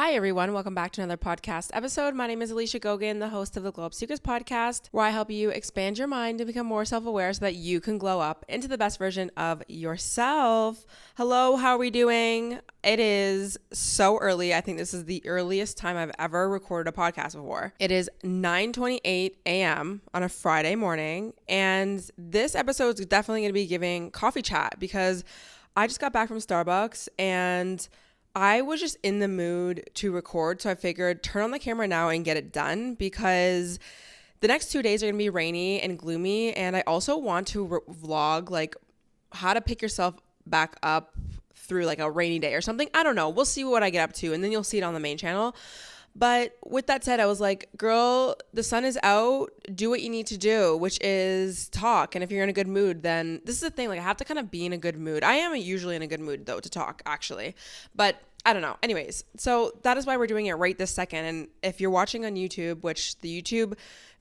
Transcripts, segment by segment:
Hi, everyone. Welcome back to another podcast episode. My name is Alicia Gogan, the host of the Glow Up Secrets podcast, where I help you expand your mind and become more self-aware so that you can glow up into the best version of yourself. Hello, how are we doing? It is so early. I think this is the earliest time I've ever recorded a podcast before. It is 9:28 a.m. on a Friday morning, and this episode is definitely going to be giving coffee chat because I just got back from Starbucks and I was just in the mood to record, so I figured turn on the camera now and get it done because the next 2 days are going to be rainy and gloomy, and I also want to vlog like how to pick yourself back up through like a rainy day or something. I don't know. We'll see what I get up to, and then you'll see it on the main channel. But with that said, I was like, girl, the sun is out. Do what you need to do, which is talk. And if you're in a good mood, then this is the thing. Like, I have to kind of be in a good mood. I am usually in a good mood, though, to talk, actually. But I don't know. Anyways, so that is why we're doing it right this second. And if you're watching on YouTube, which the YouTube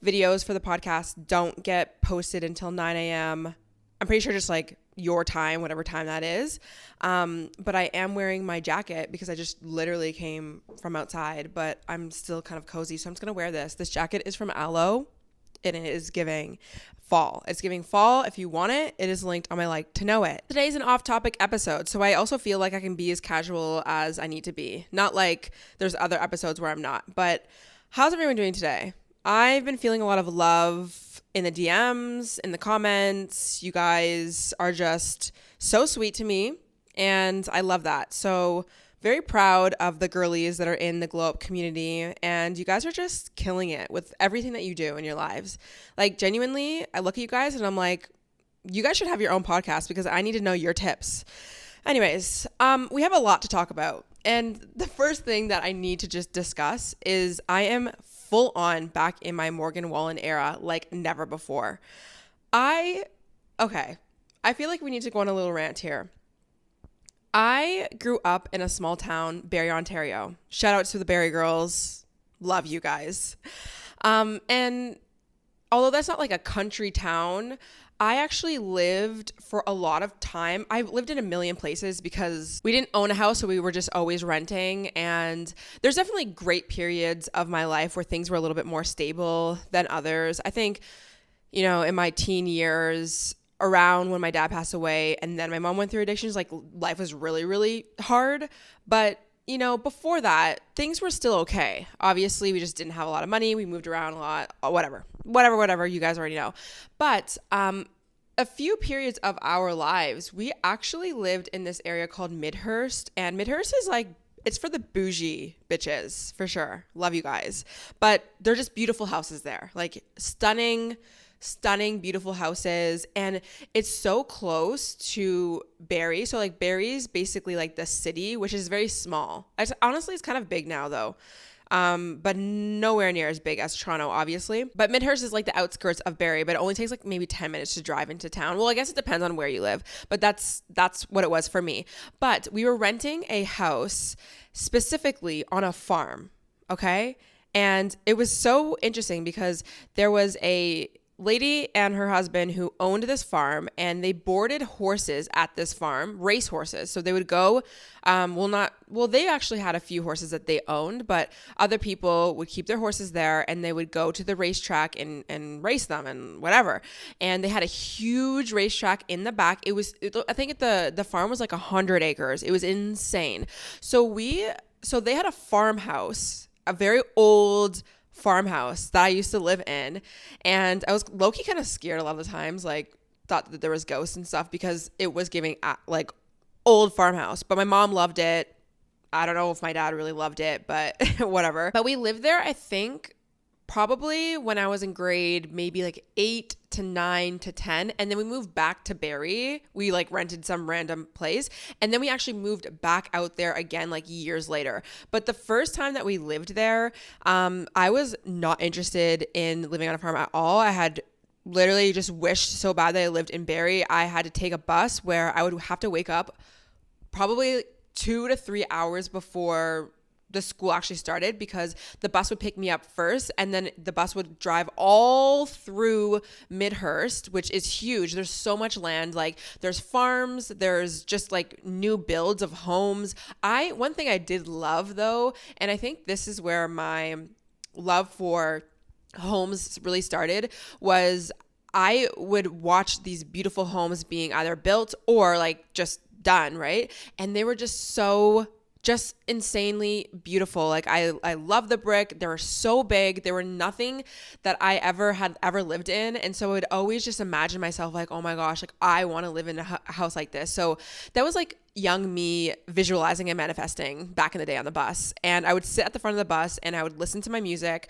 videos for the podcast don't get posted until 9 a.m., I'm pretty sure just like your time, whatever time that is. But I am wearing my jacket because I just literally came from outside, but I'm still kind of cozy. So I'm just going to wear this. This jacket is from Aloe and it is giving fall. It's giving fall. If you want it, it is linked on my like to know it. Today's an off-topic episode, so I also feel like I can be as casual as I need to be. Not like there's other episodes where I'm not, but how's everyone doing today? I've been feeling a lot of love in the DMs, in the comments. You guys are just so sweet to me, and I love that. So very proud of the girlies that are in the Glow Up community, and you guys are just killing it with everything that you do in your lives. Like, genuinely, I look at you guys and I'm like, you guys should have your own podcast because I need to know your tips. Anyways, we have a lot to talk about, and the first thing that I need to just discuss is I am full on back in my Morgan Wallen era like never before. I feel like we need to go on a little rant here. I grew up in a small town, Barrie, Ontario. Shout out to the Barrie girls. Love you guys. And although that's not like a country town, I actually lived for a lot of time. I lived in a million places because we didn't own a house, so we were just always renting. And there's definitely great periods of my life where things were a little bit more stable than others. I think, you know, in my teen years, around when my dad passed away and then my mom went through addictions, like life was really, really hard. But, you know, before that, things were still okay. Obviously, we just didn't have a lot of money. We moved around a lot, whatever, you guys already know. But a few periods of our lives, we actually lived in this area called Midhurst. And Midhurst is like, it's for the bougie bitches, for sure. Love you guys. But they're just beautiful houses there. Like stunning, beautiful houses. And it's so close to Barrie. So like Barrie's basically like the city, which is very small. Honestly, it's kind of big now though. But nowhere near as big as Toronto, obviously. But Midhurst is like the outskirts of Barrie, but it only takes like maybe 10 minutes to drive into town. Well, I guess it depends on where you live, but that's what it was for me. But we were renting a house specifically on a farm, okay? And it was so interesting because there was a lady and her husband who owned this farm, and they boarded horses at this farm, race horses. So they would go, they actually had a few horses that they owned, but other people would keep their horses there and they would go to the racetrack and race them and whatever. And they had a huge racetrack in the back. I think the farm was like 100 acres. It was insane. So they had a farmhouse, a very old farmhouse that I used to live in, and I was low-key kind of scared a lot of the times, like thought that there was ghosts and stuff because it was giving like old farmhouse. But my mom loved it. I don't know if my dad really loved it, but whatever. But we lived there, I think probably when I was in grade maybe like 8 to 9 to 10, and then we moved back to Barrie. We like rented some random place, and then we actually moved back out there again like years later. But the first time that we lived there, I was not interested in living on a farm at all. I had literally just wished so bad that I lived in Barrie. I had to take a bus where I would have to wake up probably 2 to 3 hours before the school actually started, because the bus would pick me up first and then the bus would drive all through Midhurst, which is huge. There's so much land. Like there's farms, there's just like new builds of homes. One thing I did love though, and I think this is where my love for homes really started, was I would watch these beautiful homes being either built or like just done, right? And they were just insanely beautiful. Like I love the brick. They were so big. They were nothing that I had ever lived in. And so I would always just imagine myself like, oh my gosh, like I want to live in a house like this. So that was like young me visualizing and manifesting back in the day on the bus. And I would sit at the front of the bus and I would listen to my music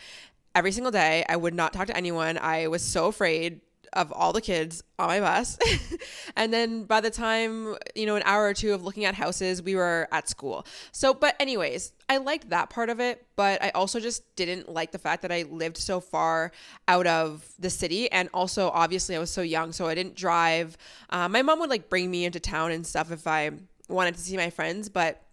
every single day. I would not talk to anyone. I was so afraid of all the kids on my bus. And then by the time, an hour or two of looking at houses, we were at school. So, but anyways, I liked that part of it, but I also just didn't like the fact that I lived so far out of the city. And also, obviously, I was so young, so I didn't drive. My mom would like bring me into town and stuff if I wanted to see my friends, but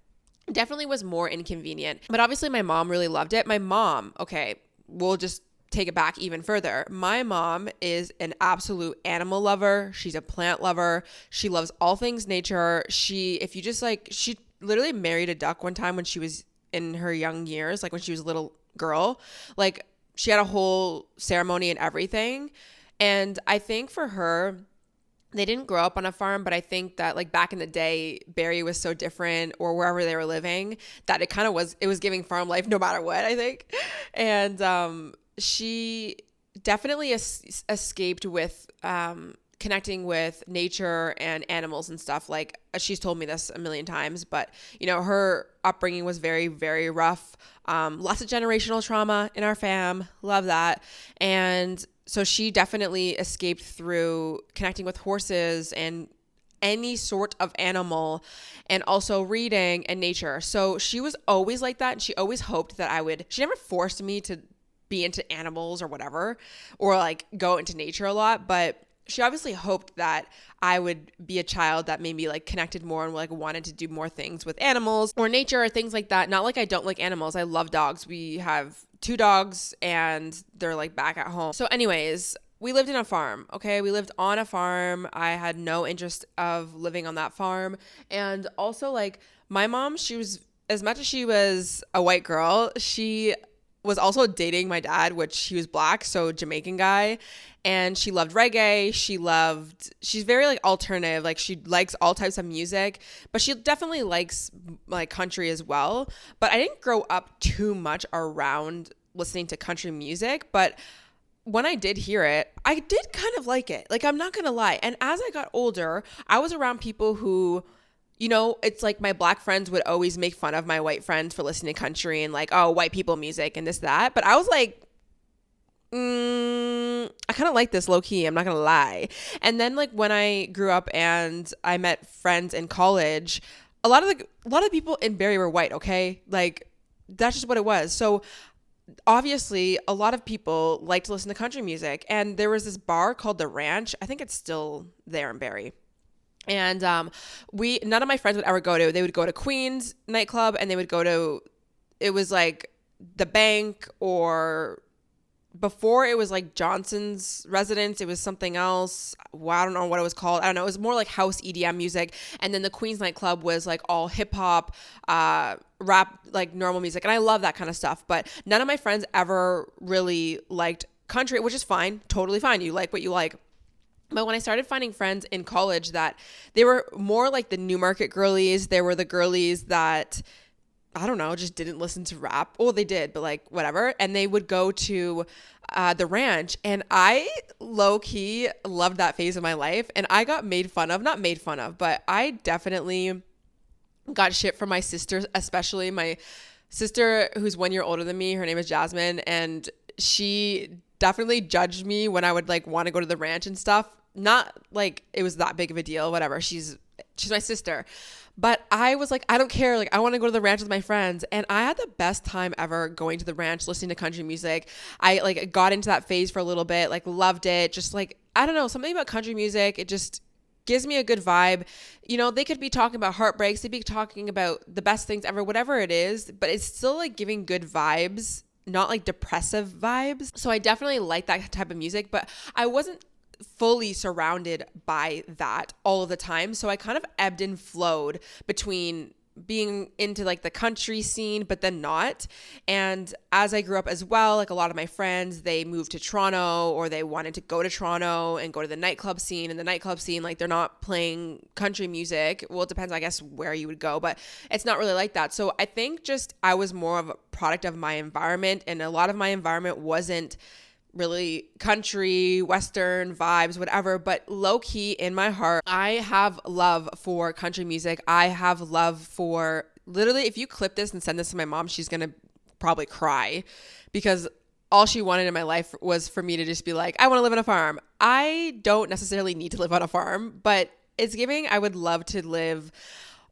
definitely was more inconvenient. But obviously, my mom really loved it. My mom, okay, we'll just take it back even further. My mom is an absolute animal lover. She's a plant lover. She loves all things nature. She literally married a duck one time when she was in her young years, like when she was a little girl. Like she had a whole ceremony and everything. And I think for her, they didn't grow up on a farm, but I think that like back in the day, Barrie was so different, or wherever they were living, that it was giving farm life no matter what, I think. And she definitely escaped with connecting with nature and animals and stuff. Like she's told me this a million times, but her upbringing was very, very rough. Lots of generational trauma in our fam. Love that. And so she definitely escaped through connecting with horses and any sort of animal, and also reading and nature. So she was always like that. And she always hoped that she never forced me to be into animals or whatever, or like go into nature a lot, but she obviously hoped that I would be a child that maybe like connected more and like wanted to do more things with animals or nature or things like that. Not like I don't like animals. I love dogs. We have 2 dogs and they're like back at home. So anyways, we lived in a farm. Okay. We lived on a farm. I had no interest of living on that farm. And also like my mom, as much as she was a white girl, she was also dating my dad, which he was black, so Jamaican guy, and she loved reggae. She's very like alternative, like she likes all types of music, but she definitely likes like country as well. But I didn't grow up too much around listening to country music, but when I did hear it, I did kind of like it. Like I'm not gonna lie. And as I got older, I was around people who, it's like my black friends would always make fun of my white friends for listening to country and like, oh, white people music and this, that. But I was like, I kind of like this low key. I'm not going to lie. And then like when I grew up and I met friends in college, a lot of people in Barrie were white. Okay. Like that's just what it was. So obviously a lot of people like to listen to country music, and there was this bar called The Ranch. I think it's still there in Barrie. And none of my friends would ever go to. They would go to Queen's nightclub, and they would go to, it was like the Bank, or before it was like Johnson's Residence. It was something else. Well, I don't know what it was called. I don't know. It was more like house EDM music. And then the Queen's nightclub was like all hip hop, rap, like normal music. And I love that kind of stuff. But none of my friends ever really liked country, which is fine. Totally fine. You like what you like. But when I started finding friends in college that they were more like the Newmarket girlies, they were the girlies that, I don't know, just didn't listen to rap. Well, they did, but like whatever. And they would go to the ranch. And I low key loved that phase of my life. And I got not made fun of, but I definitely got shit from my sister, especially my sister who's 1 year older than me. Her name is Jasmine. And she definitely judged me when I would like want to go to the ranch and stuff. Not like it was that big of a deal, whatever. She's my sister. But I was like, I don't care. Like, I want to go to the ranch with my friends. And I had the best time ever going to the ranch, listening to country music. I like got into that phase for a little bit, like loved it. Just like, I don't know, something about country music. gives me a good vibe. You know, they could be talking about heartbreaks, they'd be talking about the best things ever, whatever it is, but it's still like giving good vibes, not like depressive vibes. So I definitely like that type of music, but I wasn't fully surrounded by that all of the time. So I kind of ebbed and flowed between being into like the country scene, but then not. And as I grew up as well, like a lot of my friends, they moved to Toronto, or they wanted to go to Toronto and go to the nightclub scene. And the nightclub scene, like they're not playing country music. Well, it depends, I guess, where you would go, but it's not really like that. So I think just I was more of a product of my environment, and a lot of my environment wasn't really country, Western vibes, whatever, but low key in my heart, I have love for country music. I have love for, literally, if you clip this and send this to my mom, she's going to probably cry, because all she wanted in my life was for me to just be like, I want to live on a farm. I don't necessarily need to live on a farm, but it's giving, I would love to live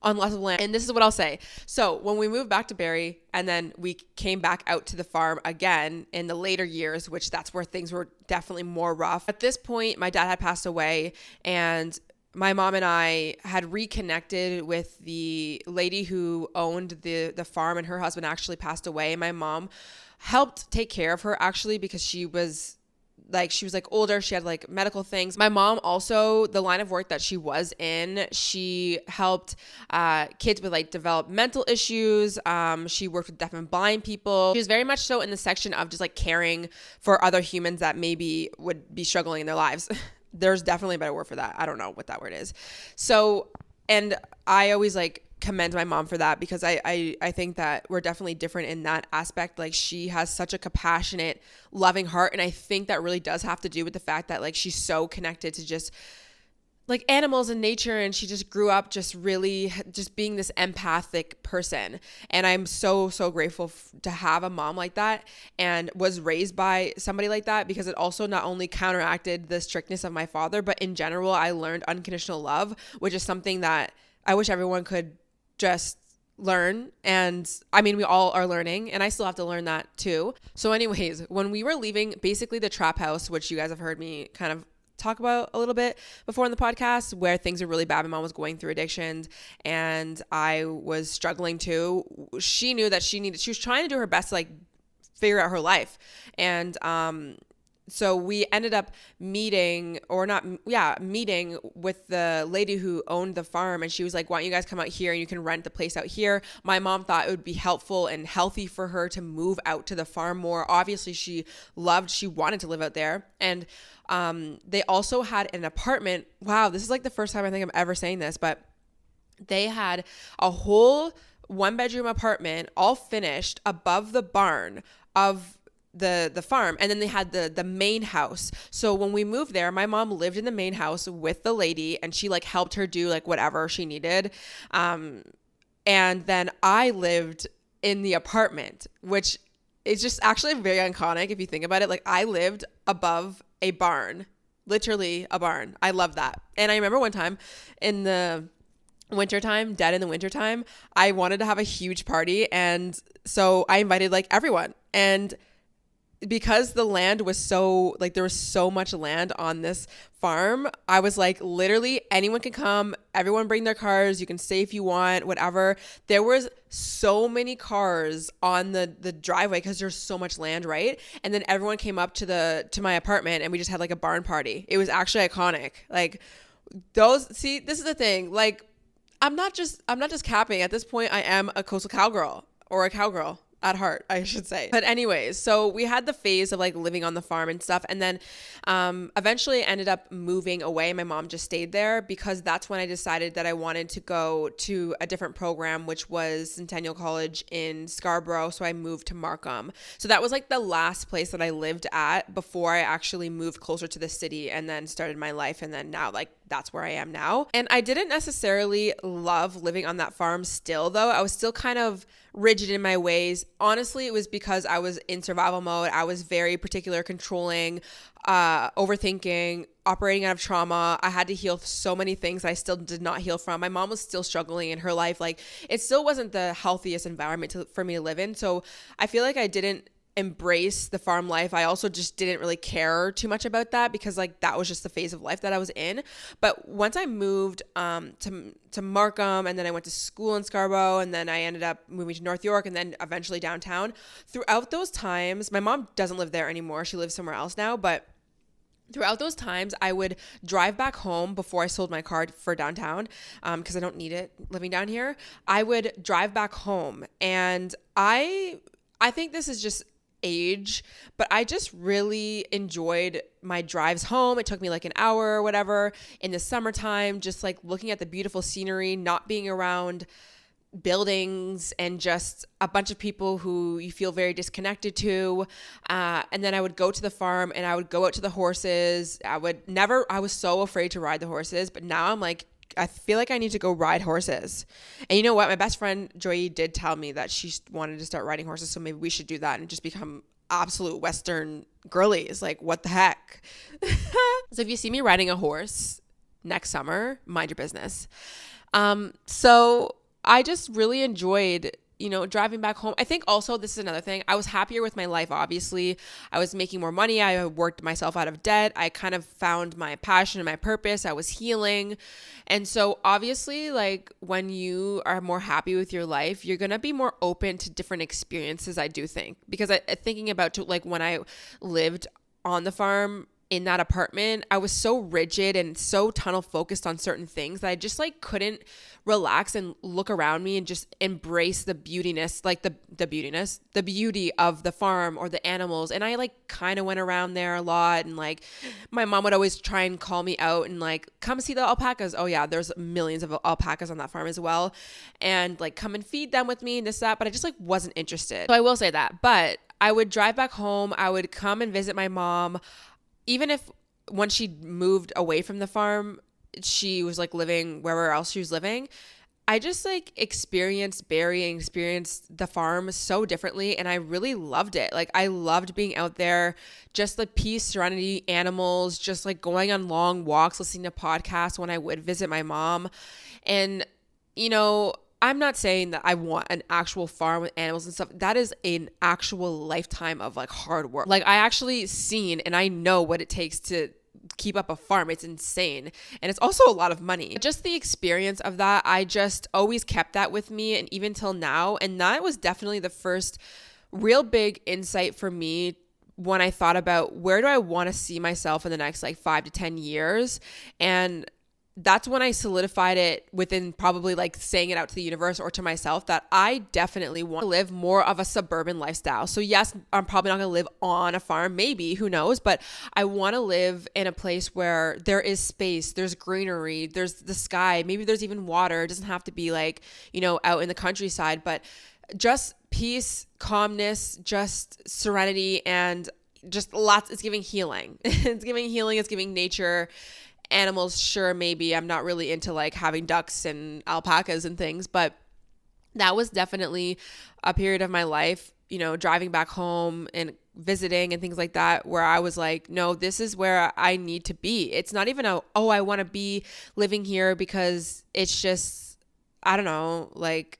on lots of land. And this is what I'll say. So when we moved back to Barrie, and then we came back out to the farm again in the later years, which that's where things were definitely more rough. At this point, my dad had passed away, and my mom and I had reconnected with the lady who owned the farm, and her husband actually passed away. My mom helped take care of her, actually, because she was like older. She had like medical things. My mom also, the line of work that she was in, she helped kids with like developmental issues. She worked with deaf and blind people. She was very much so in the section of just like caring for other humans that maybe would be struggling in their lives. There's definitely a better word for that. I don't know what that word is. So, and I always like commend my mom for that, because I think that we're definitely different in that aspect. Like, she has such a compassionate, loving heart, and I think that really does have to do with the fact that like she's so connected to just like animals and nature, and she just grew up just really just being this empathic person. And I'm so grateful to have a mom like that, and was raised by somebody like that, because it also not only counteracted the strictness of my father, but in general I learned unconditional love, which is something that I wish everyone could just learn. And I mean, we all are learning, and I still have to learn that too. So anyways, when we were leaving basically the trap house, which you guys have heard me kind of talk about a little bit before in the podcast, where things are really bad. My mom was going through addictions, and I was struggling too. She knew that she was trying to do her best to like figure out her life. And so we ended up meeting with the lady who owned the farm, and she was like, why don't you guys come out here and you can rent the place out here. My mom thought it would be helpful and healthy for her to move out to the farm more. Obviously she wanted to live out there. And they also had an apartment. Wow, this is like the first time I think I'm ever saying this, but they had a whole 1-bedroom apartment all finished above the barn of the farm, and then they had the main house. So when we moved there, my mom lived in the main house with the lady, and she like helped her do like whatever she needed, and then I lived in the apartment, which is just actually very iconic if you think about it. Like, I lived above a barn, literally a barn. I love that. And I remember one time in the wintertime, dead in the wintertime, I wanted to have a huge party, and so I invited like everyone. And because the land was so, like, there was so much land on this farm, I was like, literally anyone can come, everyone bring their cars, you can stay if you want, whatever. There was so many cars on the driveway because there's so much land, right? And then everyone came up to my apartment, and we just had like a barn party. It was actually iconic. Like, this is the thing. Like, I'm not just capping. At this point, I am a coastal cowgirl, or a cowgirl at heart, I should say. But anyways, so we had the phase of like living on the farm and stuff, and then eventually ended up moving away. My mom just stayed there, because that's when I decided that I wanted to go to a different program, which was Centennial College in Scarborough. So I moved to Markham. So that was like the last place that I lived at before I actually moved closer to the city and then started my life. And then now, like, that's where I am now. And I didn't necessarily love living on that farm still, though. I was still kind of rigid in my ways. Honestly, it was because I was in survival mode. I was very particular, controlling, overthinking, operating out of trauma. I had to heal so many things I still did not heal from. My mom was still struggling in her life. Like, it still wasn't the healthiest environment for me to live in. So I feel like I didn't embrace the farm life. I also just didn't really care too much about that because like that was just the phase of life that I was in. But once I moved to Markham, and then I went to school in Scarborough, and then I ended up moving to North York, and then eventually downtown. Throughout those times, my mom doesn't live there anymore. She lives somewhere else now, but throughout those times, I would drive back home before I sold my car for downtown because I don't need it living down here. I would drive back home, and I think this is just age, but I just really enjoyed my drives home. It took me like an hour or whatever in the summertime, just like looking at the beautiful scenery, not being around buildings and just a bunch of people who you feel very disconnected to. And then I would go to the farm and I would go out to the horses. I was so afraid to ride the horses, but now I'm like, I feel like I need to go ride horses. And you know what? My best friend Joy did tell me that she wanted to start riding horses. So maybe we should do that and just become absolute Western girlies. Like, what the heck? So if you see me riding a horse next summer, mind your business. So I just really enjoyed, driving back home. I think also this is another thing. I was happier with my life, obviously. I was making more money. I worked myself out of debt. I kind of found my passion and my purpose. I was healing. And so obviously, like when you are more happy with your life, you're going to be more open to different experiences, I do think. Because thinking about like when I lived on the farm, in that apartment, I was so rigid and so tunnel focused on certain things that I just like couldn't relax and look around me and just embrace the beautiness, like the beauty of the farm or the animals. And I like kind of went around there a lot, and like my mom would always try and call me out and like, come see the alpacas. Oh yeah, there's millions of alpacas on that farm as well. And like come and feed them with me and this, that, but I just like wasn't interested. So I will say that, but I would drive back home. I would come and visit my mom. Even if once she moved away from the farm, she was like living wherever else she was living, I just like experienced Barrie and experienced the farm so differently. And I really loved it. Like I loved being out there, just the peace, serenity, animals, just like going on long walks, listening to podcasts when I would visit my mom. And, I'm not saying that I want an actual farm with animals and stuff. That is an actual lifetime of like hard work. Like I actually seen and I know what it takes to keep up a farm. It's insane. And it's also a lot of money. Just the experience of that, I just always kept that with me, and even till now. And that was definitely the first real big insight for me when I thought about where do I want to see myself in the next like 5 to 10 years. And that's when I solidified it within probably like saying it out to the universe or to myself that I definitely want to live more of a suburban lifestyle. So yes, I'm probably not going to live on a farm, maybe, who knows, but I want to live in a place where there is space, there's greenery, there's the sky, maybe there's even water. It doesn't have to be like, out in the countryside, but just peace, calmness, just serenity, and just lots. It's giving healing. It's giving healing. It's giving nature. Animals, sure, maybe. I'm not really into like having ducks and alpacas and things, but that was definitely a period of my life, driving back home and visiting and things like that, where I was like, no, this is where I need to be. It's not even I want to be living here because it's just, I don't know, like,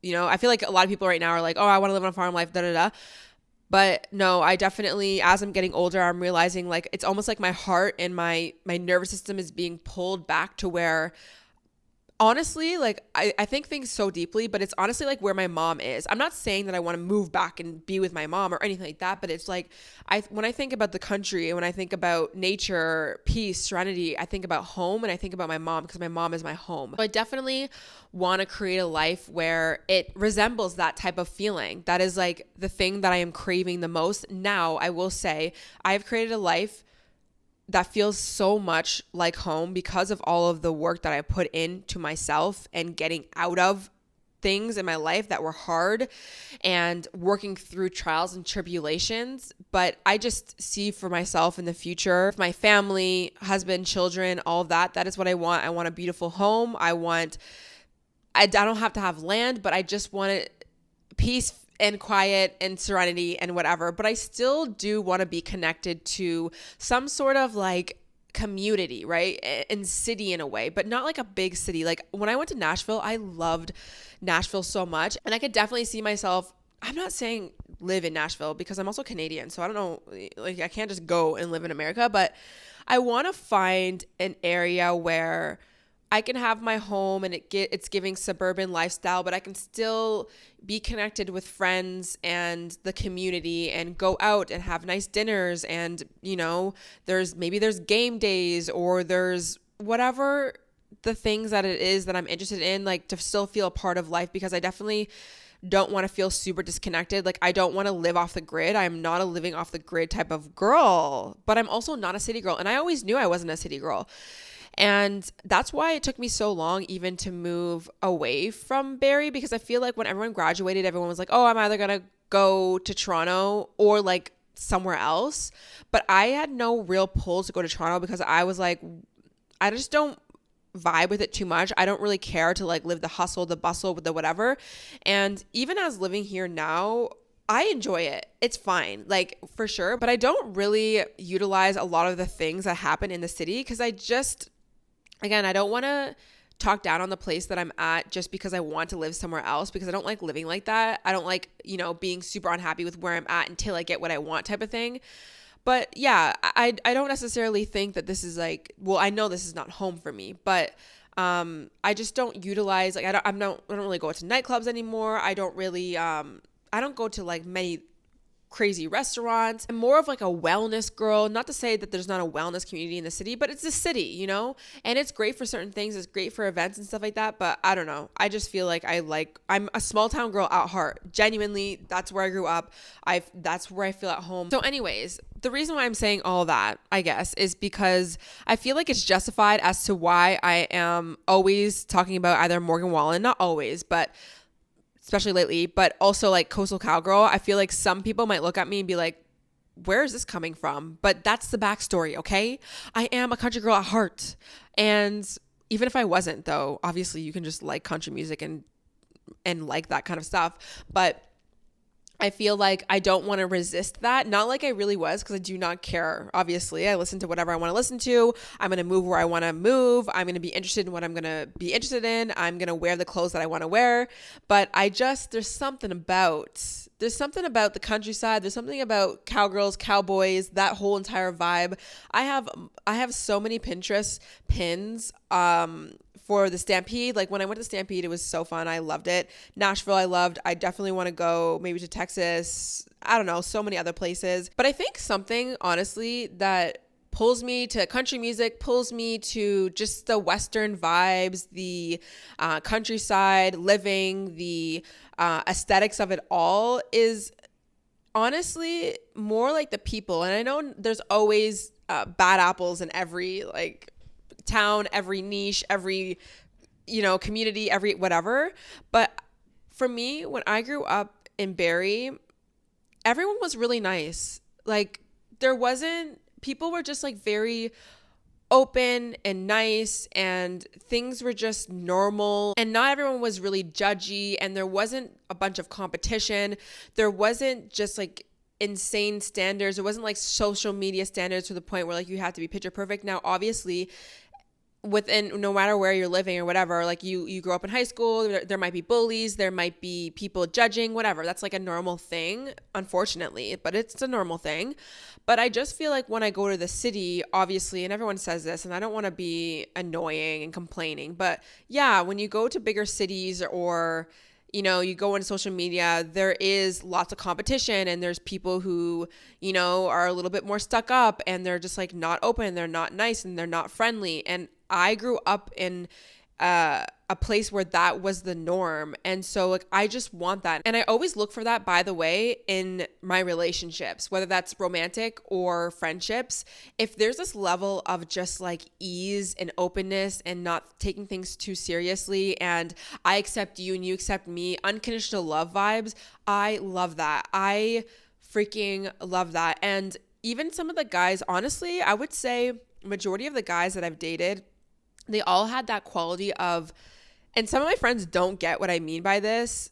I feel like a lot of people right now are like, oh, I want to live on a farm life, da da da. But no, I definitely, as I'm getting older, I'm realizing like it's almost like my heart and my nervous system is being pulled back to where, honestly, like I think things so deeply, but it's honestly like where my mom is. I'm not saying that I want to move back and be with my mom or anything like that, but it's like when I think about the country and when I think about nature, peace, serenity, I think about home and I think about my mom because my mom is my home. So I definitely want to create a life where it resembles that type of feeling. That is like the thing that I am craving the most. Now, I will say I've created a life that feels so much like home because of all of the work that I put into myself and getting out of things in my life that were hard and working through trials and tribulations. But I just see for myself in the future, my family, husband, children, all of that, that is what I want. I want a beautiful home. I don't have to have land, but I just want peace and quiet and serenity and whatever. But I still do want to be connected to some sort of like community, right? And city in a way, but not like a big city. Like when I went to Nashville, I loved Nashville so much. And I could definitely see myself, I'm not saying live in Nashville because I'm also Canadian. So I don't know, like I can't just go and live in America, but I want to find an area where I can have my home and it's giving suburban lifestyle, but I can still be connected with friends and the community and go out and have nice dinners. And, you know, there's game days or there's whatever the things that it is that I'm interested in, like to still feel a part of life, because I definitely don't want to feel super disconnected. Like I don't want to live off the grid. I'm not a living off the grid type of girl, but I'm also not a city girl. And I always knew I wasn't a city girl. And that's why it took me so long even to move away from Barrie, because I feel like when everyone graduated, everyone was like, oh, I'm either going to go to Toronto or like somewhere else. But I had no real pull to go to Toronto because I was like, I just don't vibe with it too much. I don't really care to like live the hustle, the bustle, the whatever. And even as living here now, I enjoy it. It's fine, like for sure. But I don't really utilize a lot of the things that happen in the city because again, I don't want to talk down on the place that I'm at just because I want to live somewhere else, because I don't like living like that. I don't like, you know, being super unhappy with where I'm at until I get what I want type of thing. But yeah, I don't necessarily think that this is like, well, I know this is not home for me, but I just don't utilize, like I don't really go to nightclubs anymore. I don't go to like many crazy restaurants. I'm more of like a wellness girl. Not to say that there's not a wellness community in the city, but it's a city, you know, and it's great for certain things. It's great for events and stuff like that. But I don't know. I just feel like I'm a small town girl at heart. Genuinely, that's where I grew up. That's where I feel at home. So anyways, the reason why I'm saying all that, I guess, is because I feel like it's justified as to why I am always talking about either Morgan Wallen, not always, but especially lately, but also like Coastal Cowgirl. I feel like some people might look at me and be like, where is this coming from? But that's the backstory, okay? I am a country girl at heart. And even if I wasn't, though, obviously you can just like country music and like that kind of stuff. But I feel like I don't want to resist that. Not like I really was, because I do not care. Obviously, I listen to whatever I want to listen to. I'm going to move where I want to move. I'm going to be interested in what I'm going to be interested in. I'm going to wear the clothes that I want to wear. But there's something about the countryside. There's something about cowgirls, cowboys, that whole entire vibe. I have so many Pinterest pins for the Stampede. Like when I went to Stampede, it was so fun. I loved it. Nashville, I loved. I definitely want to go maybe to Texas. I don't know, so many other places. But I think something, honestly, that pulls me to country music, pulls me to just the Western vibes, the countryside living, the aesthetics of it all is honestly more like the people. And I know there's always bad apples in every like town, every niche, every, you know, community, every whatever. But for me, when I grew up in Barrie, everyone was really nice. Like people were just like very open and nice, and things were just normal, and not everyone was really judgy, and there wasn't a bunch of competition. There wasn't just like insane standards. It wasn't like social media standards to the point where like you have to be picture perfect. Now, obviously, within no matter where you're living or whatever, like you grow up in high school, there might be bullies, there might be people judging, whatever. That's like a normal thing, unfortunately, but it's a normal thing. But I just feel like when I go to the city, obviously, and everyone says this, and I don't want to be annoying and complaining, but yeah, when you go to bigger cities or, you know, you go into social media, there is lots of competition, and there's people who, you know, are a little bit more stuck up, and they're just like not open, they're not nice, and they're not friendly. And I grew up in a place where that was the norm. And so like, I just want that. And I always look for that, by the way, in my relationships, whether that's romantic or friendships. If there's this level of just like ease and openness and not taking things too seriously, and I accept you and you accept me, unconditional love vibes, I love that. I freaking love that. And even some of the guys, honestly, I would say majority of the guys that I've dated, they all had that quality of, and some of my friends don't get what I mean by this,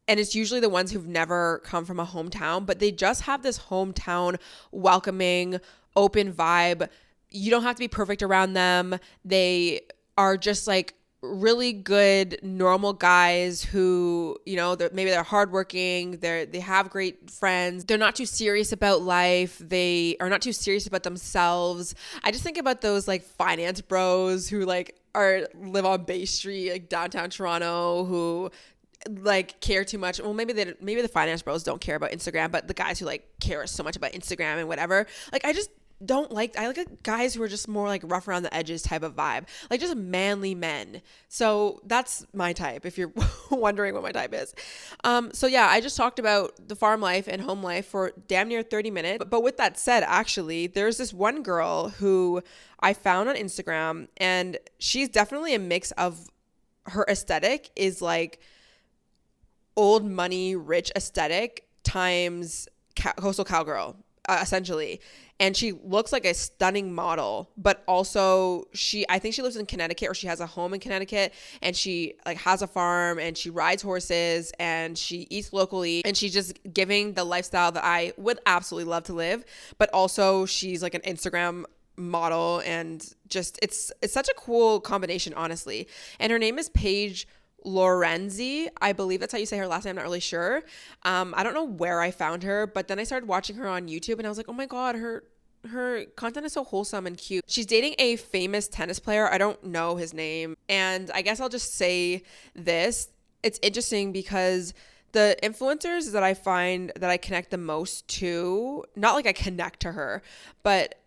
and it's usually the ones who've never come from a hometown, but they just have this hometown welcoming, open vibe. You don't have to be perfect around them. They are just like really good normal guys who, maybe they're hardworking, they have great friends, they're not too serious about life, they are not too serious about themselves. I just think about those like finance bros who like live on Bay Street, like downtown Toronto, who like care too much. Well, maybe the finance bros don't care about Instagram, but the guys who like care so much about Instagram and whatever, like I like guys who are just more like rough around the edges type of vibe, like just manly men. So that's my type, if you're wondering what my type is. So yeah, I just talked about the farm life and home life for damn near 30 minutes. But with that said, actually, there's this one girl who I found on Instagram, and she's definitely a mix of, her aesthetic is like old money, rich aesthetic times coastal cowgirl, essentially. And she looks like a stunning model, but also I think she lives in Connecticut, or she has a home in Connecticut, and she like has a farm, and she rides horses, and she eats locally, and she's just giving the lifestyle that I would absolutely love to live. But also she's like an Instagram model, and just it's such a cool combination, honestly. And her name is Paige Lorenzi. I believe that's how you say her last name. I'm not really sure. I don't know where I found her, but then I started watching her on YouTube, and I was like, oh my God, her content is so wholesome and cute. She's dating a famous tennis player. I don't know his name. And I guess I'll just say this. It's interesting because the influencers that I find that I connect the most to, not like I connect to her, but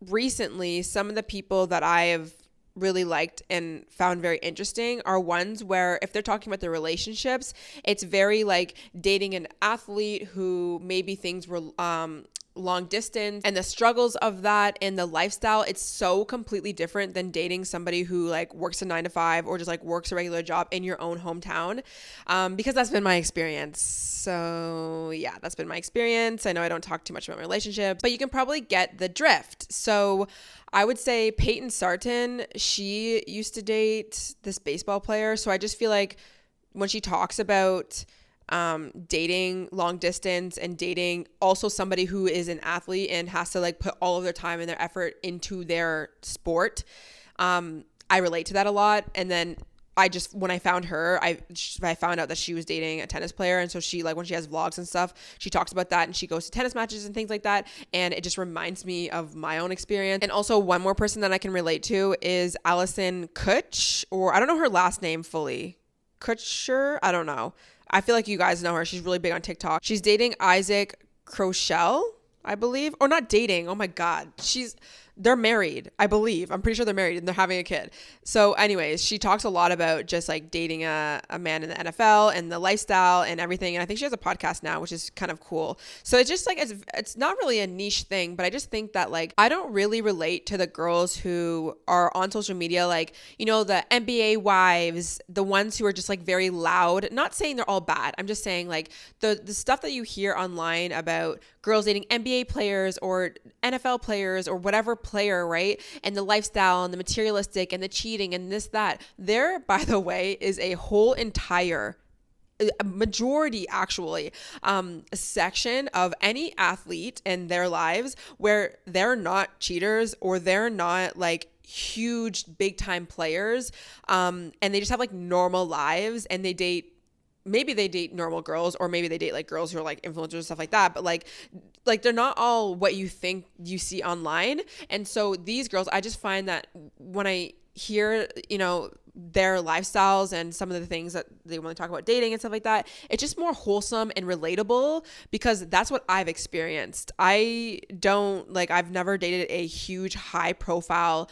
recently some of the people that I have really liked and found very interesting are ones where if they're talking about their relationships, it's very like dating an athlete who maybe things were long distance, and the struggles of that and the lifestyle. It's so completely different than dating somebody who like works a 9-to-5 or just like works a regular job in your own hometown, because that's been my experience. So yeah, that's been my experience. I know I don't talk too much about relationships, but you can probably get the drift. So I would say Peyton Sarton, she used to date this baseball player. So I just feel like when she talks about dating long distance and dating also somebody who is an athlete and has to like put all of their time and their effort into their sport, I relate to that a lot. And then when I found her, I found out that she was dating a tennis player. And so she, like, when she has vlogs and stuff, she talks about that, and she goes to tennis matches and things like that. And it just reminds me of my own experience. And also one more person that I can relate to is Allison Kutch, or I don't know her last name fully. Kutcher? I don't know. I feel like you guys know her. She's really big on TikTok. She's dating Isaac Crochelle, I believe. Or not dating. Oh my God. They're married, I believe. I'm pretty sure they're married and they're having a kid. So anyways, she talks a lot about just like dating a man in the NFL and the lifestyle and everything. And I think she has a podcast now, which is kind of cool. So it's just like, it's not really a niche thing, but I just think that like, I don't really relate to the girls who are on social media, like, the NBA wives, the ones who are just like very loud. Not saying they're all bad. I'm just saying like the stuff that you hear online about girls dating NBA players or NFL players or whatever player, right? And the lifestyle and the materialistic and the cheating and this, that. There, by the way, is a whole entire majority actually section of any athlete and their lives where they're not cheaters or they're not like huge big time players, and they just have like normal lives, and maybe they date normal girls, or maybe they date like girls who are like influencers and stuff like that, but like they're not all what you think you see online. And so these girls, I just find that when I hear, their lifestyles and some of the things that they want to talk about dating and stuff like that, it's just more wholesome and relatable, because that's what I've experienced. I've never dated a huge high profile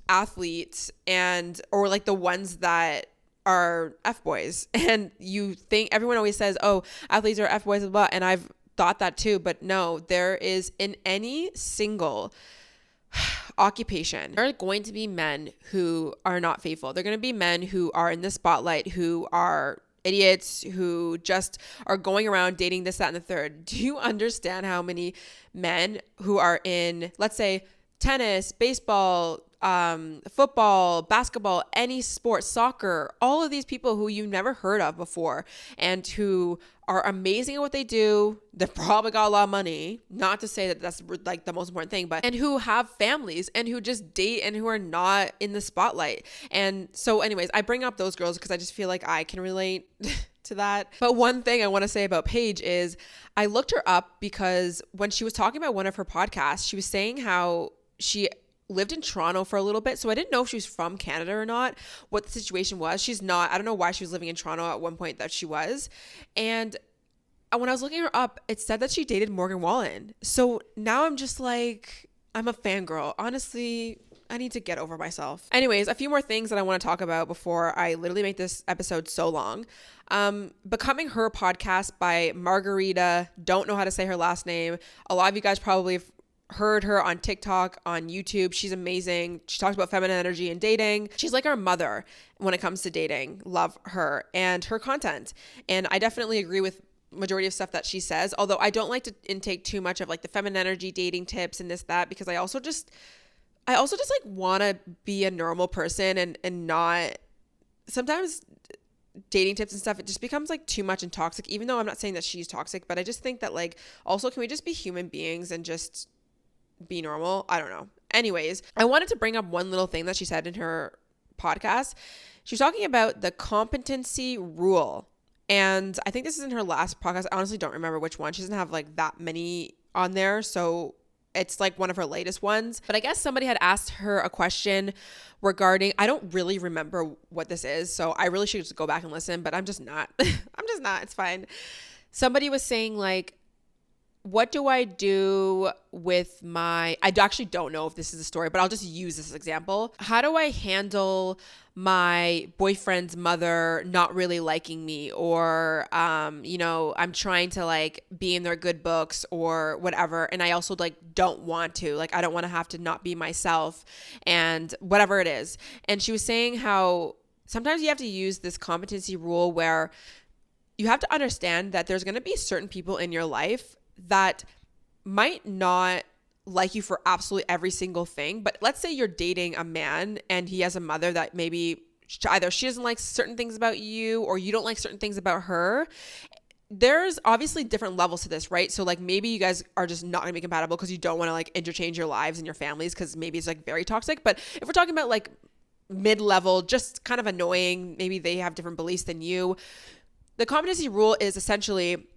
athlete, or like the ones that are F-boys. And you think everyone always says, oh, athletes are F-boys, blah, blah, and I've thought that too. But no, there is, in any single occupation, there are going to be men who are not faithful. They're going to be men who are in the spotlight, who are idiots, who just are going around dating this, that, and the third. Do you understand how many men who are in, let's say, tennis, baseball, football, basketball, any sport, soccer, all of these people who you've never heard of before and who are amazing at what they do. They've probably got a lot of money, not to say that that's like the most important thing, but, and who have families and who just date and who are not in the spotlight. And so anyways, I bring up those girls because I just feel like I can relate to that. But one thing I want to say about Paige is I looked her up because when she was talking about one of her podcasts, she was saying how she lived in Toronto for a little bit. So I didn't know if she was from Canada or not, what the situation was. She's not. I don't know why she was living in Toronto at one point that she was. And when I was looking her up, it said that she dated Morgan Wallen. So now I'm just like, I'm a fangirl. Honestly, I need to get over myself. Anyways, a few more things that I want to talk about before I literally make this episode so long. Becoming Her podcast by Margarita. Don't know how to say her last name. A lot of you guys probably have heard her on TikTok, on YouTube. She's amazing. She talks about feminine energy and dating. She's like our mother when it comes to dating. Love her and her content. And I definitely agree with majority of stuff that she says, although I don't like to intake too much of like the feminine energy dating tips and this, that, because I also just like want to be a normal person and not, sometimes dating tips and stuff, it just becomes like too much and toxic, even though I'm not saying that she's toxic, but I just think that like, also, can we just be human beings and just be normal? I don't know. Anyways, I wanted to bring up one little thing that she said in her podcast. She was talking about the competency rule. And I think this is in her last podcast. I honestly don't remember which one. She doesn't have like that many on there. So it's like one of her latest ones. But I guess somebody had asked her a question regarding, I don't really remember what this is. So I really should just go back and listen, but I'm just not. It's fine. Somebody was saying like, what do I do with I actually don't know if this is a story, but I'll just use this example. How do I handle my boyfriend's mother not really liking me, or, I'm trying to like be in their good books or whatever. And I also like don't want to, like, I don't want to have to not be myself and whatever it is. And she was saying how sometimes you have to use this competency rule where you have to understand that there's going to be certain people in your life that might not like you for absolutely every single thing. But let's say you're dating a man and he has a mother that maybe either she doesn't like certain things about you or you don't like certain things about her. There's obviously different levels to this, right? So like maybe you guys are just not gonna be compatible because you don't want to like interchange your lives and your families because maybe it's like very toxic. But if we're talking about like mid-level, just kind of annoying, maybe they have different beliefs than you, the competency rule is essentially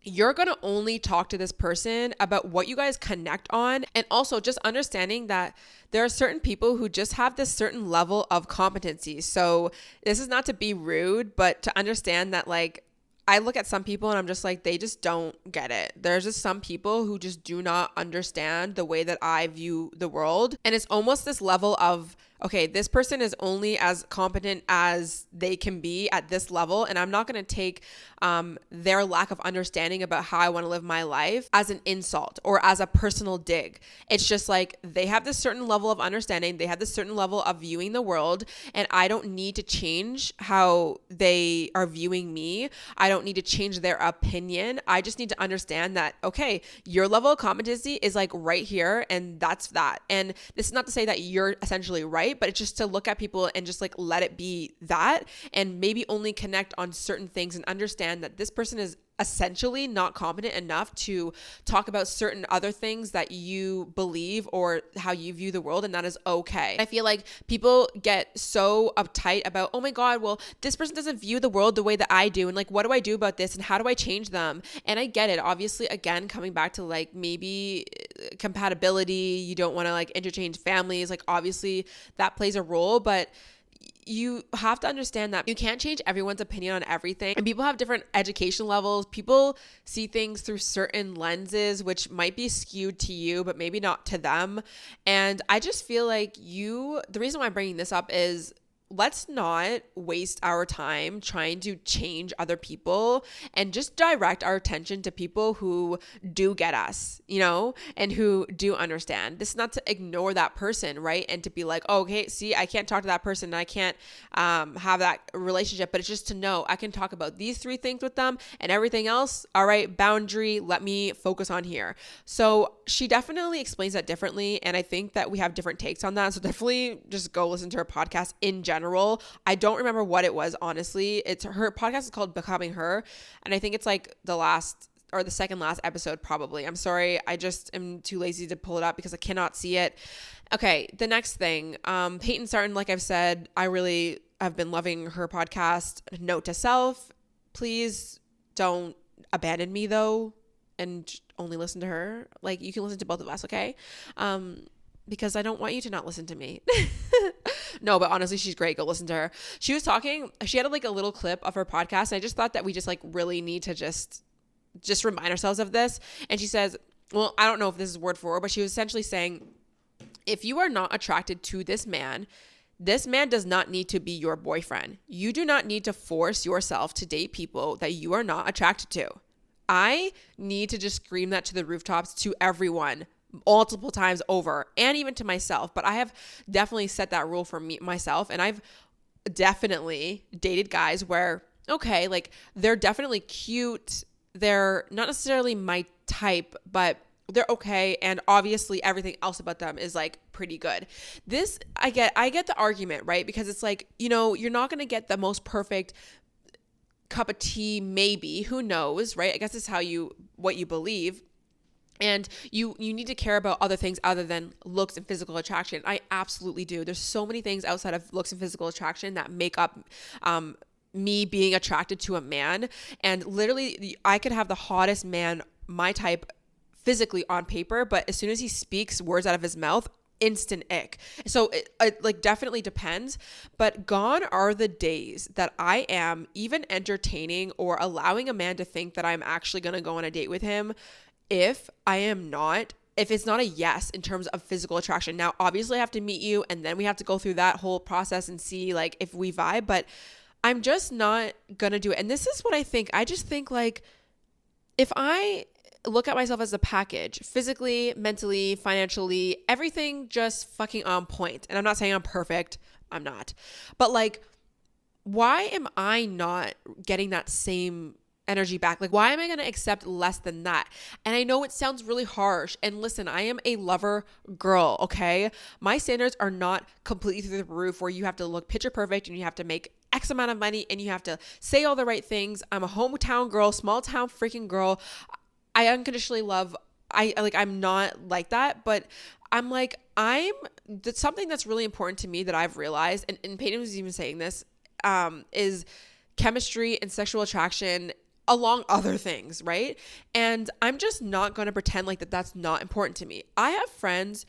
you're going to only talk to this person about what you guys connect on. And also just understanding that there are certain people who just have this certain level of competency. So this is not to be rude, but to understand that like, I look at some people and I'm just like, they just don't get it. There's just some people who just do not understand the way that I view the world. And it's almost this level of, okay, this person is only as competent as they can be at this level. And I'm not going to take their lack of understanding about how I want to live my life as an insult or as a personal dig. It's just like they have this certain level of understanding. They have this certain level of viewing the world. And I don't need to change how they are viewing me. I don't need to change their opinion. I just need to understand that, okay, your level of competency is like right here. And that's that. And this is not to say that you're essentially right, but it's just to look at people and just like let it be that, and maybe only connect on certain things and understand that this person is essentially not competent enough to talk about certain other things that you believe or how you view the world, and that is okay. I feel like people get so uptight about, oh my God, well, this person doesn't view the world the way that I do, and like, what do I do about this, and how do I change them? And I get it. Obviously, again, coming back to like maybe compatibility, you don't want to like interchange families, like obviously that plays a role, but you have to understand that you can't change everyone's opinion on everything, and people have different education levels. People see things through certain lenses, which might be skewed to you, but maybe not to them. And I just feel like the reason why I'm bringing this up is let's not waste our time trying to change other people and just direct our attention to people who do get us, and who do understand. This is not to ignore that person, right? And to be like, oh, okay, see, I can't talk to that person and I can't have that relationship, but it's just to know I can talk about these 3 things with them and everything else. All right, boundary, let me focus on here. So she definitely explains that differently. And I think that we have different takes on that. So definitely just go listen to her podcast in general. I don't remember what it was, honestly. It's her podcast is called Becoming Her. And I think it's like the last or the second last episode, probably. I'm sorry. I just am too lazy to pull it up because I cannot see it. Okay. The next thing, Peyton Sarton, like I've said, I really have been loving her podcast. Note to self, please don't abandon me though, and only listen to her. Like, you can listen to both of us. Okay. Because I don't want you to not listen to me. No, but honestly, she's great. Go listen to her. She was talking, she had like a little clip of her podcast. And I just thought that we just like really need to just remind ourselves of this. And she says, well, I don't know if this is word for word, but she was essentially saying, if you are not attracted to this man does not need to be your boyfriend. You do not need to force yourself to date people that you are not attracted to. I need to just scream that to the rooftops to everyone multiple times over, and even to myself. But I have definitely set that rule for myself. And I've definitely dated guys where, okay, like they're definitely cute. They're not necessarily my type, but they're okay. And obviously everything else about them is like pretty good. This, I get the argument, right? Because it's like, you're not going to get the most perfect cup of tea, maybe, who knows, right? I guess it's what you believe. And you need to care about other things other than looks and physical attraction. I absolutely do. There's so many things outside of looks and physical attraction that make up me being attracted to a man. And literally, I could have the hottest man, my type, physically on paper, but as soon as he speaks words out of his mouth, instant ick. So it like definitely depends, but gone are the days that I am even entertaining or allowing a man to think that I'm actually going to go on a date with him if it's not a yes in terms of physical attraction. Now, obviously I have to meet you and then we have to go through that whole process and see like if we vibe, but I'm just not going to do it. And this is what I think. I just think like if I look at myself as a package, physically, mentally, financially, everything just fucking on point. And I'm not saying I'm perfect. I'm not. But like, why am I not getting that same energy back? Like, why am I going to accept less than that? And I know it sounds really harsh. And listen, I am a lover girl, okay? My standards are not completely through the roof where you have to look picture perfect and you have to make X amount of money and you have to say all the right things. I'm a hometown girl, small town freaking girl. I unconditionally love, I'm not like that, but I'm like, that's something that's really important to me that I've realized, and Peyton was even saying this, is chemistry and sexual attraction along other things, right? And I'm just not going to pretend like that's not important to me. I have friends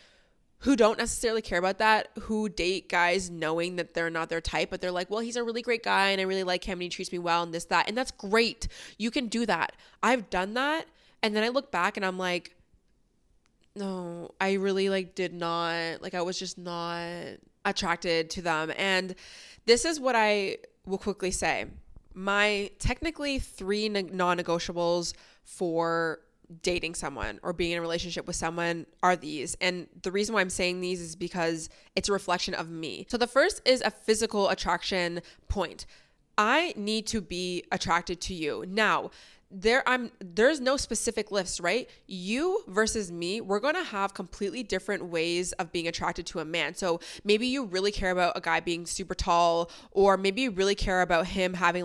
who don't necessarily care about that, who date guys knowing that they're not their type, but they're like, well, he's a really great guy and I really like him and he treats me well and this, that, and that's great. You can do that. I've done that. And then I look back and I'm like, no, I really did not, I was just not attracted to them. And this is what I will quickly say. My technically 3 non-negotiables for dating someone or being in a relationship with someone are these. And the reason why I'm saying these is because it's a reflection of me. So the first is a physical attraction point. I need to be attracted to you. Now, there's no specific list, right? You versus me, we're going to have completely different ways of being attracted to a man. So maybe you really care about a guy being super tall, or maybe you really care about him having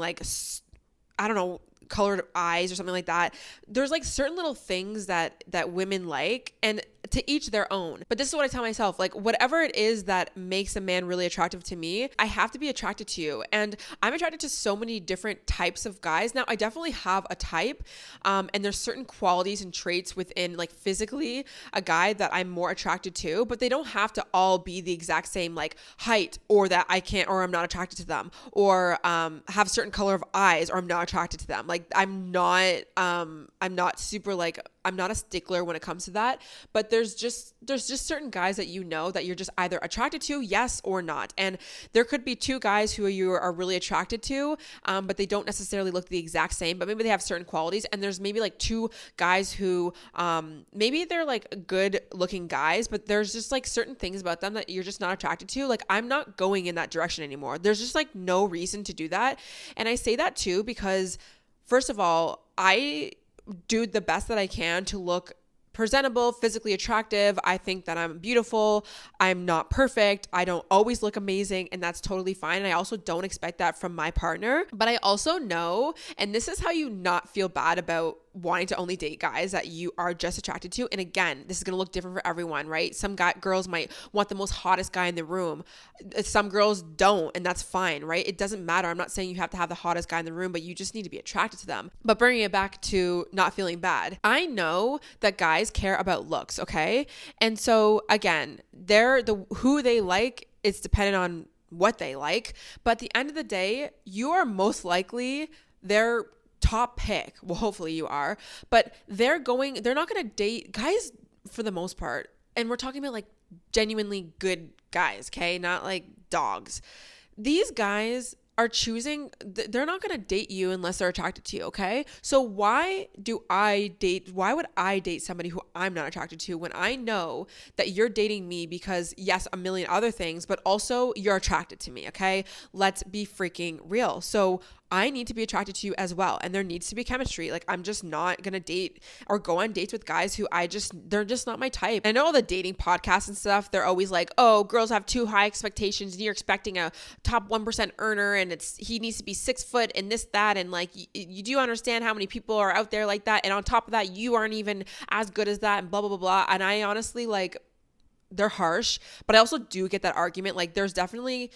colored eyes or something like that. There's certain little things that women like, and to each their own. But this is what I tell myself, whatever it is that makes a man really attractive to me, I have to be attracted to you. And I'm attracted to so many different types of guys. Now, I definitely have a type, and there's certain qualities and traits within physically a guy that I'm more attracted to, but they don't have to all be the exact same height, or that I can't, or I'm not attracted to them, or have certain color of eyes, or I'm not attracted to them. I'm not super I'm not a stickler when it comes to that, but there's just certain guys that you know that you're just either attracted to, yes or not. And there could be two guys who you are really attracted to, but they don't necessarily look the exact same, but maybe they have certain qualities. And there's maybe like two guys who maybe they're like good looking guys, but there's just like certain things about them that you're just not attracted to. Like, I'm not going in that direction anymore. There's just like no reason to do that. And I say that too because, first of all, I do the best that I can to look presentable, physically attractive. I think that I'm beautiful. I'm not perfect. I don't always look amazing, and that's totally fine. And I also don't expect that from my partner. But I also know, and this is how you not feel bad about wanting to only date guys that you are just attracted to. And again, this is going to look different for everyone, right? Some girls might want the most hottest guy in the room. Some girls don't, and that's fine, right? It doesn't matter. I'm not saying you have to have the hottest guy in the room, but you just need to be attracted to them. But bringing it back to not feeling bad, I know that guys care about looks, okay? And so again, who they like, it's dependent on what they like. But at the end of the day, you are most likely their top pick. Well, hopefully you are, but they're not going to date guys for the most part. And we're talking about like genuinely good guys, okay? Not like dogs. These guys are choosing, they're not going to date you unless they're attracted to you, okay? So why would I date somebody who I'm not attracted to when I know that you're dating me because, yes, a million other things, but also you're attracted to me, okay? Let's be freaking real. So I need to be attracted to you as well. And there needs to be chemistry. Like, I'm just not going to date or go on dates with guys who they're just not my type. And I know all the dating podcasts and stuff, they're always like, oh, girls have too high expectations and you're expecting a top 1% earner and he needs to be 6 foot and this, that. And like, you do understand how many people are out there like that. And on top of that, you aren't even as good as that and blah, blah, blah, blah. And I honestly, like, they're harsh, but I also do get that argument. Like, there's definitely,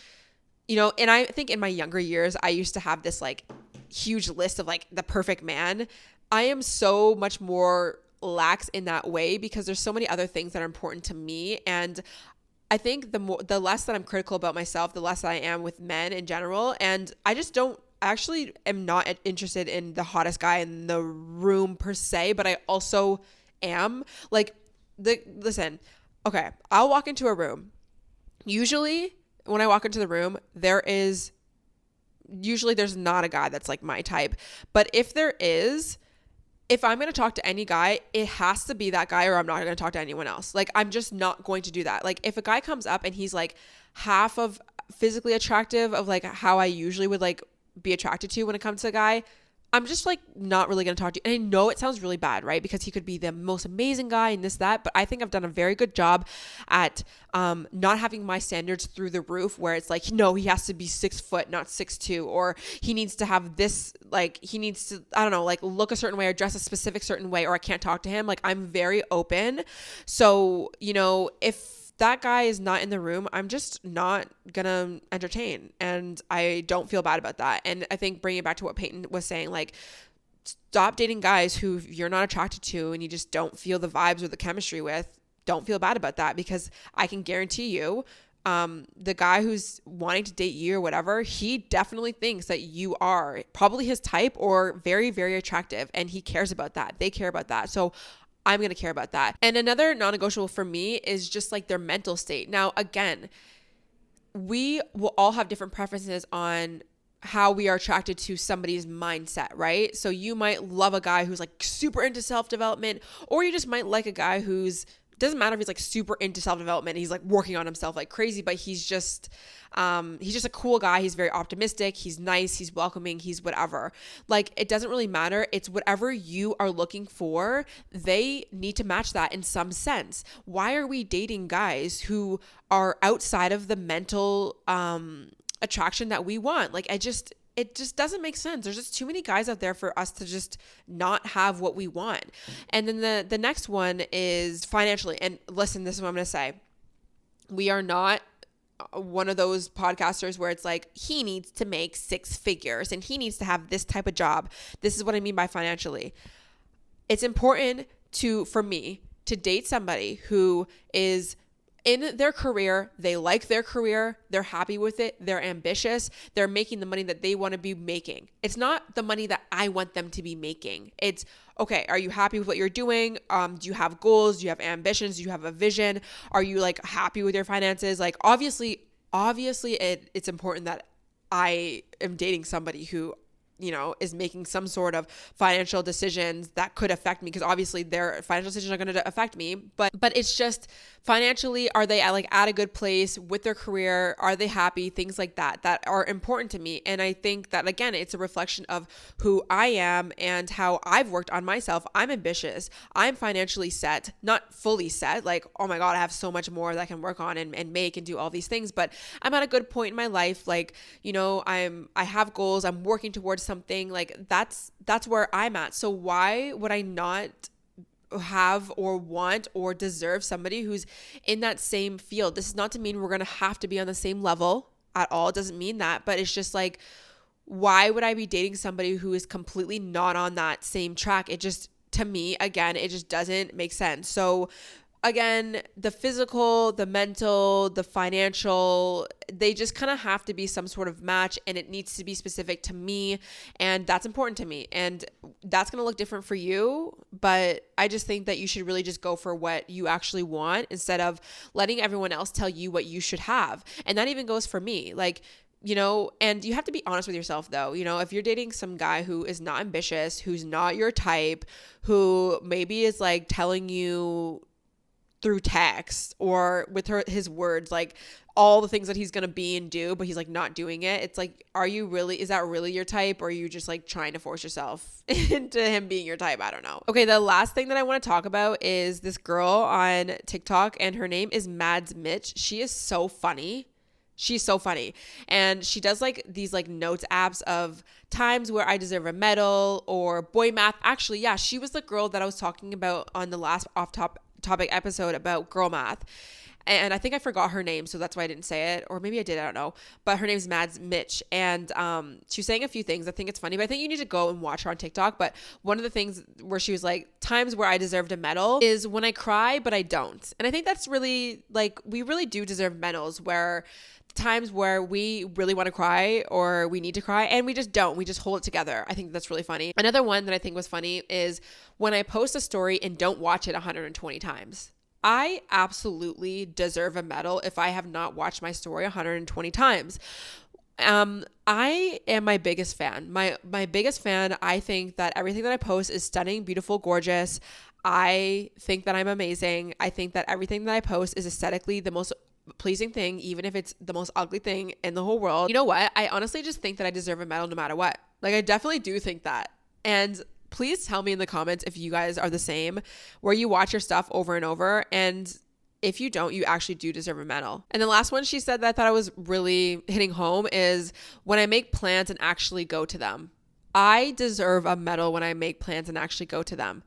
and I think in my younger years, I used to have this like huge list of like the perfect man. I am so much more lax in that way because there's so many other things that are important to me. And I think the less that I'm critical about myself, the less that I am with men in general. And I actually am not interested in the hottest guy in the room per se, but I also am like listen, okay, I'll walk into a room. Usually when I walk into the room, there's not a guy that's like my type. But if I'm going to talk to any guy, it has to be that guy or I'm not going to talk to anyone else. Like, I'm just not going to do that. Like, if a guy comes up and he's like half of physically attractive of like how I usually would like be attracted to when it comes to a guy, I'm just like not really going to talk to you. And I know it sounds really bad, right? Because he could be the most amazing guy and this, that, but I think I've done a very good job at not having my standards through the roof where it's like, no, he has to be 6 foot, not 6'2", or he needs to have this, like he needs to, I don't know, like look a certain way or dress a specific certain way, or I can't talk to him. Like, I'm very open. So, if that guy is not in the room, I'm just not gonna entertain, and I don't feel bad about that. And I think bringing it back to what Peyton was saying, like, stop dating guys who you're not attracted to and you just don't feel the vibes or the chemistry with. Don't feel bad about that, because I can guarantee you, the guy who's wanting to date you or whatever, he definitely thinks that you are probably his type or very, very attractive, and he cares about that. They care about that. So I'm going to care about that. And another non-negotiable for me is just like their mental state. Now, again, we will all have different preferences on how we are attracted to somebody's mindset, right? So you might love a guy who's like super into self-development, or you just might like a guy doesn't matter if he's like super into self-development, he's like working on himself like crazy, but he's just a cool guy. He's very optimistic. He's nice. He's welcoming. He's whatever. Like, it doesn't really matter. It's whatever you are looking for. They need to match that in some sense. Why are we dating guys who are outside of the mental attraction that we want? Like, it just doesn't make sense. There's just too many guys out there for us to just not have what we want. And then the next one is financially. And listen, this is what I'm going to say. We are not one of those podcasters where it's like, he needs to make 6 figures and he needs to have this type of job. This is what I mean by financially. It's important for me to date somebody who is in their career, they like their career, they're happy with it, they're ambitious, they're making the money that they want to be making. It's not the money that I want them to be making. It's, okay, are you happy with what you're doing? Do you have goals? Do you have ambitions? Do you have a vision? Are you like happy with your finances? Like obviously it's important that I am dating somebody who, you know, is making some sort of financial decisions that could affect me, because obviously their financial decisions are going to affect me, but it's just financially, are they at a good place with their career? Are they happy? Things like that are important to me. And I think that, again, it's a reflection of who I am and how I've worked on myself. I'm ambitious. I'm financially set, not fully set. Like, oh my God, I have so much more that I can work on and make and do all these things. But I'm at a good point in my life. Like, you know, I have goals. I'm working towards something. Like that's where I'm at. So why would I not have or want or deserve somebody who's in that same field? This is not to mean we're going to have to be on the same level at all. It doesn't mean that, but it's just like, why would I be dating somebody who is completely not on that same track? It just, to me, again, it just doesn't make sense. So again, the physical, the mental, the financial, they just kind of have to be some sort of match, and it needs to be specific to me, and that's important to me. And that's going to look different for you, but I just think that you should really just go for what you actually want instead of letting everyone else tell you what you should have. And that even goes for me. Like, you know, and you have to be honest with yourself though. You know, if you're dating some guy who is not ambitious, who's not your type, who maybe is like telling you through text or with his words, like all the things that he's going to be and do, but he's like not doing it. It's like, is that really your type? Or are you just like trying to force yourself into him being your type? I don't know. Okay. The last thing that I want to talk about is this girl on TikTok, and her name is Mads Mitch. She is so funny. She's so funny. And she does like these like notes apps of times where I deserve a medal or boy math. Actually, yeah, she was the girl that I was talking about on the last off-topic episode about girl math. And I think I forgot her name, so that's why I didn't say it. Or maybe I did, I don't know. But her name's Mads Mitch. And she was saying a few things. I think it's funny, but I think you need to go and watch her on TikTok. But one of the things where she was like, times where I deserved a medal is when I cry, but I don't. And I think that's really, like, we really do deserve medals, where times where we really want to cry or we need to cry and we just don't. We just hold it together. I think that's really funny. Another one that I think was funny is when I post a story and don't watch it 120 times. I absolutely deserve a medal if I have not watched my story 120 times. I am my biggest fan. My biggest fan. I think that everything that I post is stunning, beautiful, gorgeous. I think that I'm amazing. I think that everything that I post is aesthetically the most pleasing thing, even if it's the most ugly thing in the whole world. You know what? I honestly just think that I deserve a medal no matter what. Like, I definitely do think that. And please tell me in the comments if you guys are the same, where you watch your stuff over and over, and if you don't, you actually do deserve a medal. And the last one she said that I thought I was really hitting home is when I make plans and actually go to them. I deserve a medal when I make plans and actually go to them.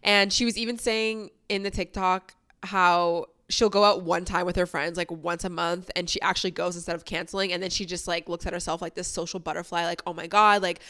And she was even saying in the TikTok how she'll go out one time with her friends, like once a month, and she actually goes instead of canceling. And then she just like looks at herself like this social butterfly, like, oh my God, like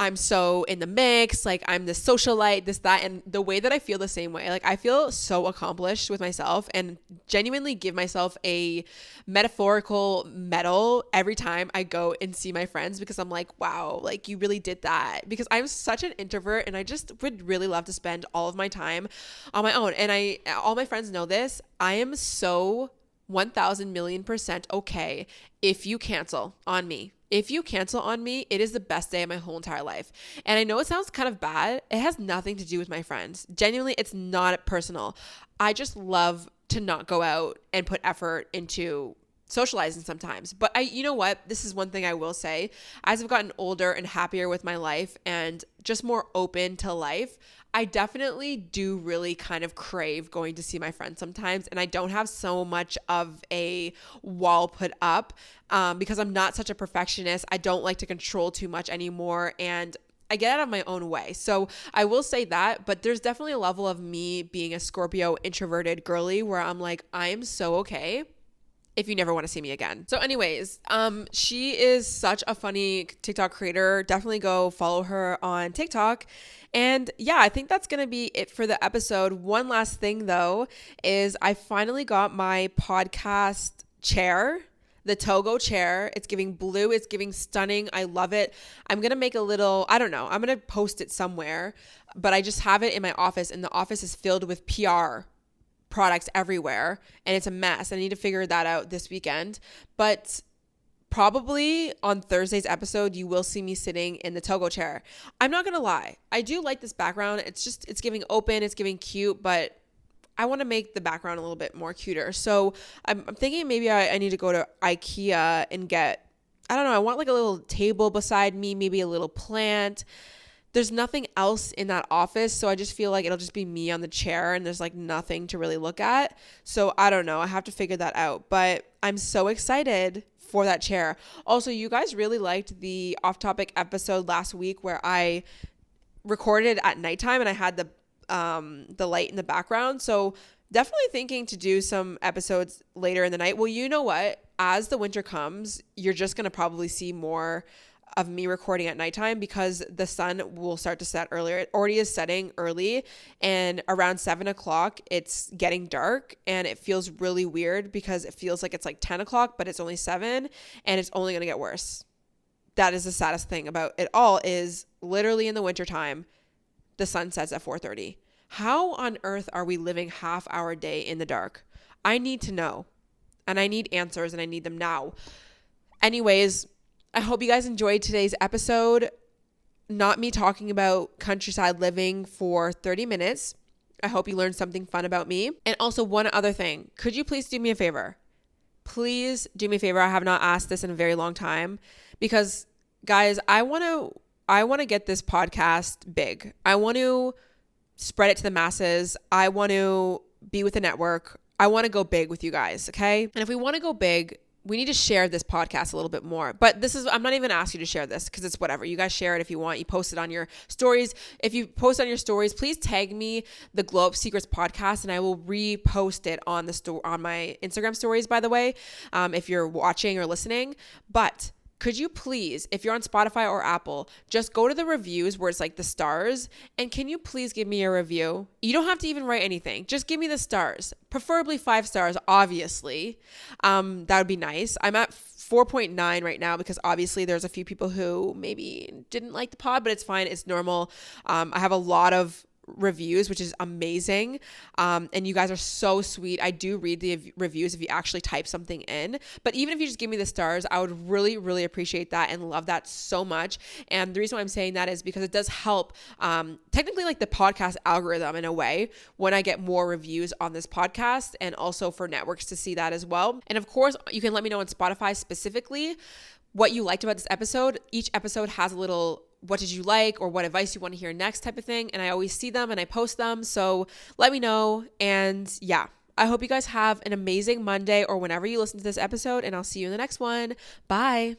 I'm so in the mix, like I'm this socialite, this, that. And the way that I feel the same way, like I feel so accomplished with myself and genuinely give myself a metaphorical medal every time I go and see my friends, because I'm like, wow, like you really did that. Because I'm such an introvert and I just would really love to spend all of my time on my own. And all my friends know this. I am so 1,000,000,000% okay if you cancel on me. If you cancel on me, it is the best day of my whole entire life. And I know it sounds kind of bad. It has nothing to do with my friends. Genuinely, it's not personal. I just love to not go out and put effort into socializing sometimes. But you know what? This is one thing I will say. As I've gotten older and happier with my life and just more open to life, I definitely do really kind of crave going to see my friends sometimes. And I don't have so much of a wall put up because I'm not such a perfectionist. I don't like to control too much anymore. And I get out of my own way. So I will say that, but there's definitely a level of me being a Scorpio introverted girly where I'm like, I'm so okay if you never want to see me again. So anyways, she is such a funny TikTok creator. Definitely go follow her on TikTok. And yeah, I think that's going to be it for the episode. One last thing though, is I finally got my podcast chair, the Togo chair. It's giving blue. It's giving stunning. I love it. I'm going to make a little, I don't know, I'm going to post it somewhere, but I just have it in my office, and the office is filled with PR products everywhere, and it's a mess. I need to figure that out this weekend. But probably on Thursday's episode, you will see me sitting in the Togo chair. I'm not going to lie. I do like this background. It's giving open, it's giving cute, but I want to make the background a little bit more cuter. So I'm thinking maybe I need to go to IKEA and get, I don't know, I want like a little table beside me, maybe a little plant. There's nothing else in that office, so I just feel like it'll just be me on the chair, and there's like nothing to really look at. So I don't know. I have to figure that out, but I'm so excited for that chair. Also, you guys really liked the off-topic episode last week where I recorded at nighttime and I had the light in the background. So definitely thinking to do some episodes later in the night. Well, you know what? As the winter comes, you're just going to probably see more of me recording at nighttime because the sun will start to set earlier. It already is setting early, and around 7 o'clock, it's getting dark, and it feels really weird because it feels like it's like 10 o'clock, but it's only 7, and it's only going to get worse. That is the saddest thing about it all, is literally in the wintertime, the sun sets at 4:30. How on earth are we living half our day in the dark? I need to know, and I need answers, and I need them now. Anyways, I hope you guys enjoyed today's episode. Not me talking about countryside living for 30 minutes. I hope you learned something fun about me. And also one other thing. Could you please do me a favor? Please do me a favor. I have not asked this in a very long time because, guys, I want to get this podcast big. I want to spread it to the masses. I want to be with a network. I want to go big with you guys, okay? And if we want to go big, we need to share this podcast a little bit more. But I'm not even asking you to share this because it's whatever. You guys share it if you want. You post it on your stories. If you post on your stories, please tag me, the Glow Up Secrets podcast, and I will repost it on on my Instagram stories, by the way, if you're watching or listening. But could you please, if you're on Spotify or Apple, just go to the reviews where it's like the stars, and can you please give me a review? You don't have to even write anything. Just give me the stars, preferably 5 stars, obviously. That would be nice. I'm at 4.9 right now because obviously there's a few people who maybe didn't like the pod, but it's fine. It's normal. I have a lot of reviews, which is amazing. And you guys are so sweet. I do read the reviews if you actually type something in, but even if you just give me the stars, I would really, really appreciate that and love that so much. And the reason why I'm saying that is because it does help, technically like the podcast algorithm in a way when I get more reviews on this podcast, and also for networks to see that as well. And of course, you can let me know on Spotify specifically what you liked about this episode. Each episode has a little what did you like or what advice you want to hear next type of thing. And I always see them and I post them. So let me know. And yeah, I hope you guys have an amazing Monday or whenever you listen to this episode, and I'll see you in the next one. Bye.